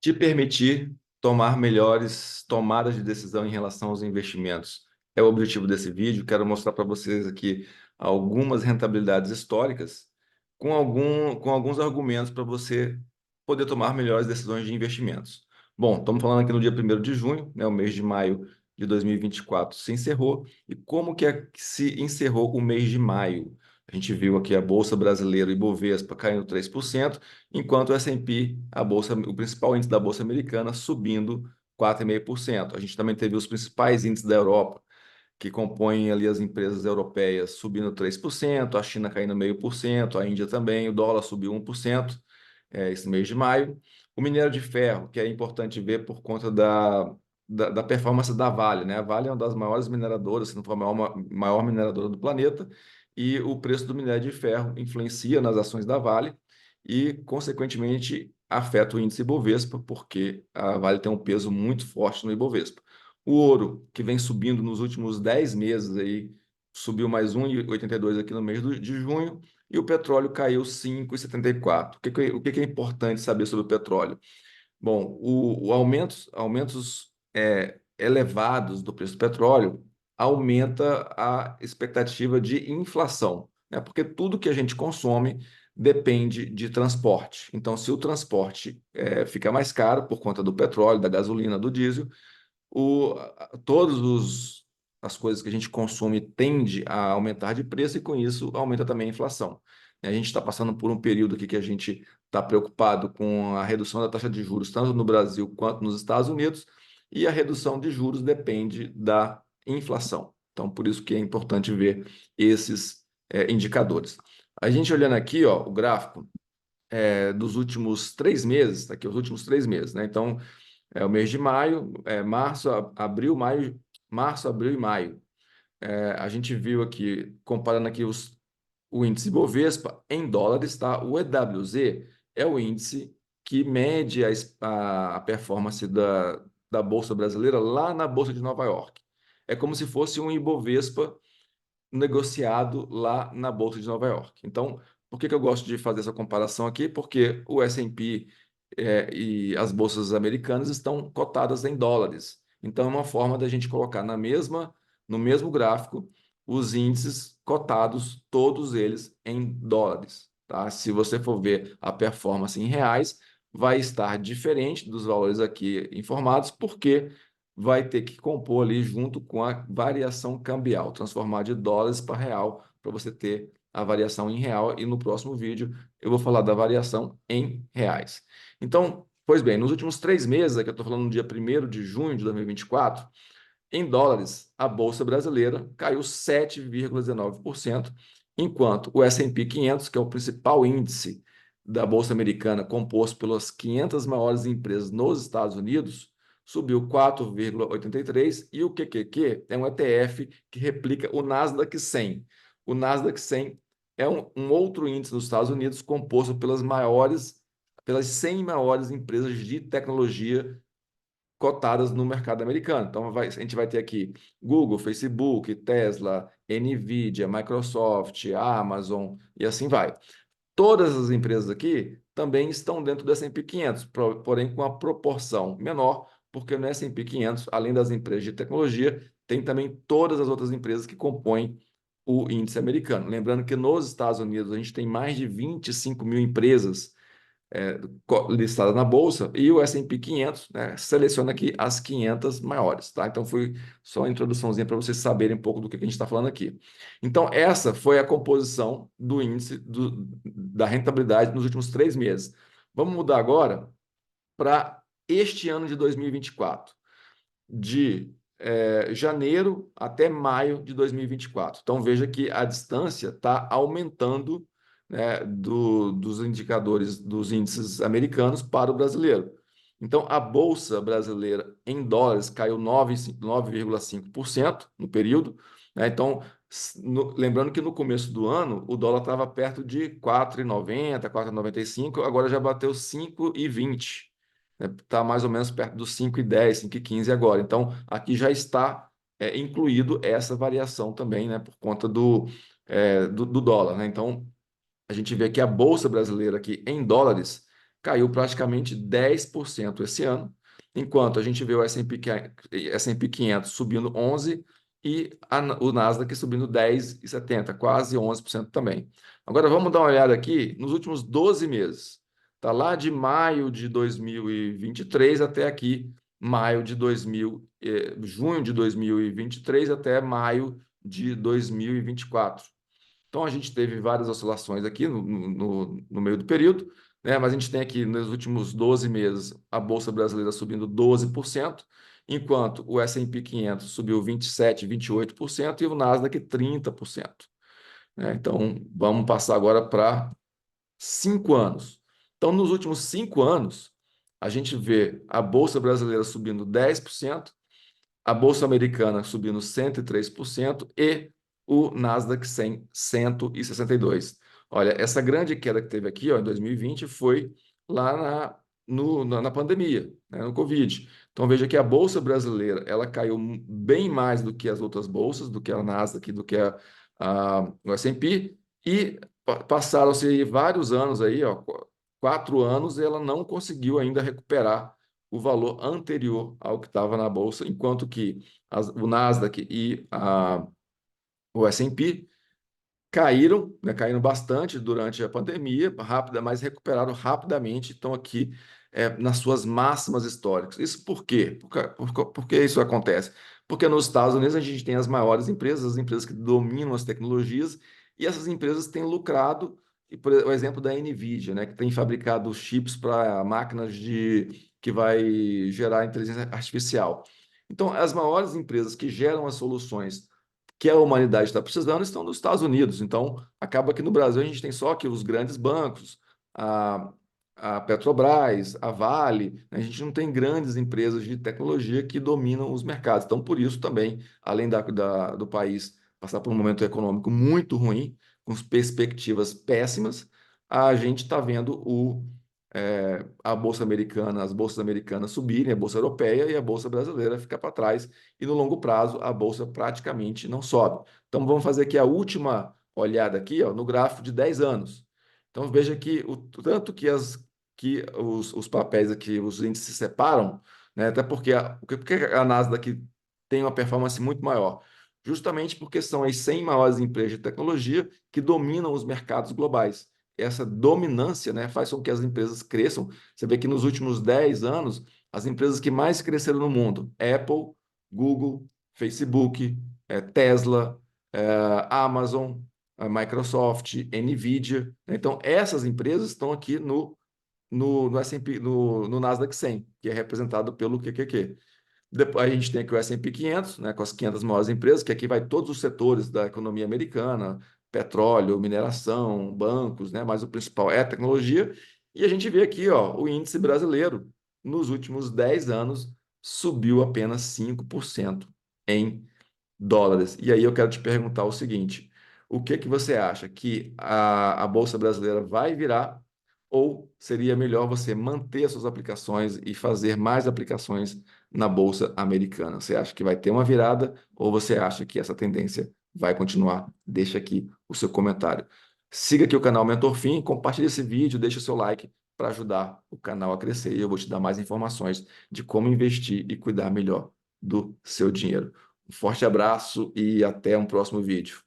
te permitir tomar melhores tomadas de decisão em relação aos investimentos. É o objetivo desse vídeo. Quero mostrar para vocês aqui algumas rentabilidades históricas com alguns argumentos para você poder tomar melhores decisões de investimentos. Bom, estamos falando aqui no dia 1º de junho, né, o mês de maio de 2024 se encerrou. E como que se encerrou o mês de maio? A gente viu aqui a Bolsa Brasileira, o Ibovespa, caindo 3%, enquanto o S&P, o principal índice da Bolsa Americana, subindo 4,5%. A gente também teve os principais índices da Europa, que compõem ali as empresas europeias, subindo 3%, a China caindo 0,5%, a Índia também, o dólar subiu 1%, esse mês de maio. O minério de ferro, que é importante ver por conta da performance da Vale, né? A Vale é uma das maiores mineradoras, se não for a maior mineradora do planeta, e o preço do minério de ferro influencia nas ações da Vale e, consequentemente, afeta o índice Ibovespa, porque a Vale tem um peso muito forte no Ibovespa. O ouro, que vem subindo nos últimos 10 meses, aí, subiu mais 1,82 aqui no mês de junho, e o petróleo caiu 5,74. O que é importante saber sobre o petróleo? Bom, aumentos elevados do preço do petróleo aumenta a expectativa de inflação, né? Porque tudo que a gente consome depende de transporte. Então, se o transporte fica mais caro por conta do petróleo, da gasolina, do diesel, todos as coisas que a gente consome tende a aumentar de preço e com isso aumenta também a inflação. A gente está passando por um período aqui que a gente está preocupado com a redução da taxa de juros, tanto no Brasil quanto nos Estados Unidos, e a redução de juros depende da inflação. Então, por isso que é importante ver esses indicadores. A gente olhando aqui, ó, o gráfico dos últimos 3 meses, tá aqui, os últimos 3 meses, né? Então, o mês de maio, março, abril e maio. A gente viu aqui, comparando aqui o índice Bovespa em dólares, tá? O EWZ é o índice que mede a performance da Bolsa Brasileira lá na Bolsa de Nova York. É como se fosse um Ibovespa negociado lá na Bolsa de Nova York. Então, por que eu gosto de fazer essa comparação aqui? Porque o S&P e as bolsas americanas estão cotadas em dólares. Então, é uma forma da gente colocar no mesmo gráfico os índices cotados, todos eles em dólares. Tá? Se você for ver a performance em reais, vai estar diferente dos valores aqui informados, porque vai ter que compor ali junto com a variação cambial, transformar de dólares para real, para você ter a variação em real. E no próximo vídeo eu vou falar da variação em reais. Então, pois bem, nos últimos 3 meses, aqui eu estou falando no dia 1º de junho de 2024, em dólares, a Bolsa Brasileira caiu 7,19%, enquanto o S&P 500, que é o principal índice da Bolsa Americana, composto pelas 500 maiores empresas nos Estados Unidos, subiu 4,83%, e o QQQ é um ETF que replica o Nasdaq 100. O Nasdaq 100 é um outro índice dos Estados Unidos composto pelas 100 maiores empresas de tecnologia cotadas no mercado americano. Então, a gente vai ter aqui Google, Facebook, Tesla, Nvidia, Microsoft, Amazon e assim vai. Todas as empresas aqui também estão dentro do S&P 500, porém com uma proporção menor, porque no S&P 500, além das empresas de tecnologia, tem também todas as outras empresas que compõem o índice americano. Lembrando que nos Estados Unidos a gente tem mais de 25 mil empresas listada na bolsa, e o S&P 500, né, seleciona aqui as 500 maiores, tá? Então foi só uma introduçãozinha para vocês saberem um pouco do que a gente está falando aqui. Então essa foi a composição do índice da rentabilidade nos últimos 3 meses. Vamos mudar agora para este ano de 2024, de janeiro até maio de 2024. Então veja que a distância está aumentando, né, dos indicadores dos índices americanos para o brasileiro. Então, a Bolsa Brasileira em dólares caiu 9,5% no período, né? Então, lembrando que no começo do ano o dólar estava perto de 4,90, 4,95, agora já bateu 5,20. Está mais ou menos perto dos 5,10, 5,15 agora. Então, aqui já está incluído essa variação também, né, por conta do dólar, né? Então, a gente vê que a Bolsa Brasileira aqui em dólares caiu praticamente 10% esse ano, enquanto a gente vê o S&P 500 subindo 11% e o Nasdaq subindo 10,70, quase 11% também. Agora vamos dar uma olhada aqui nos últimos 12 meses. Está lá de maio de 2023 até aqui, junho de 2023 até maio de 2024. Então, a gente teve várias oscilações aqui no meio do período, né? Mas a gente tem aqui nos últimos 12 meses a Bolsa Brasileira subindo 12%, enquanto o S&P 500 subiu 27%, 28% e o Nasdaq 30%. Né? Então, vamos passar agora para 5 anos. Então, nos últimos 5 anos, a gente vê a Bolsa Brasileira subindo 10%, a Bolsa Americana subindo 103% e o Nasdaq 100, 162%. Olha, essa grande queda que teve aqui, ó, em 2020 foi lá na pandemia, né, no Covid. Então veja que a Bolsa Brasileira ela caiu bem mais do que as outras bolsas, do que a Nasdaq, do que o S&P, e passaram-se vários anos aí, ó, 4 anos, e ela não conseguiu ainda recuperar o valor anterior ao que estava na bolsa, enquanto que o Nasdaq e o S&P caíram, né, caíram bastante durante a pandemia, mas recuperaram rapidamente, estão aqui nas suas máximas históricas. Isso por quê? Por que isso acontece? Porque nos Estados Unidos a gente tem as maiores empresas, as empresas que dominam as tecnologias, e essas empresas têm lucrado, e por o exemplo da NVIDIA, né, que tem fabricado chips para máquinas que vai gerar inteligência artificial. Então, as maiores empresas que geram as soluções que a humanidade está precisando estão nos Estados Unidos. Então, acaba que no Brasil a gente tem só que os grandes bancos, a, a Petrobras, a Vale, né? A gente não tem grandes empresas de tecnologia que dominam os mercados. Então, por isso também, além do país passar por um momento econômico muito ruim, com perspectivas péssimas, a gente está vendo a Bolsa Americana, as bolsas americanas subirem, a Bolsa Europeia e a Bolsa Brasileira ficar para trás, e no longo prazo a Bolsa praticamente não sobe. Então vamos fazer aqui a última olhada aqui, ó, no gráfico de 10 anos. Então veja que o tanto que os papéis aqui, os índices se separam, né, até porque a Nasdaq tem uma performance muito maior. Justamente porque são as 100 maiores empresas de tecnologia que dominam os mercados globais. Essa dominância, né, faz com que as empresas cresçam. Você vê que nos últimos 10 anos, as empresas que mais cresceram no mundo, Apple, Google, Facebook, Tesla, Amazon, Microsoft, Nvidia. Então, essas empresas estão aqui no S&P, no Nasdaq 100, que é representado pelo QQQ. Depois a gente tem aqui o S&P 500, né, com as 500 maiores empresas, que aqui vai todos os setores da economia americana, petróleo, mineração, bancos, né, mas o principal é a tecnologia. E a gente vê aqui, ó, o índice brasileiro, nos últimos 10 anos, subiu apenas 5% em dólares. E aí eu quero te perguntar o seguinte: o que que você acha que a Bolsa Brasileira vai virar, ou seria melhor você manter as suas aplicações e fazer mais aplicações na Bolsa Americana? Você acha que vai ter uma virada ou você acha que essa tendência vai continuar? Deixa aqui o seu comentário. Siga aqui o canal Mentor compartilhe esse vídeo, deixa o seu like para ajudar o canal a crescer e eu vou te dar mais informações de como investir e cuidar melhor do seu dinheiro. Um forte abraço e até um próximo vídeo.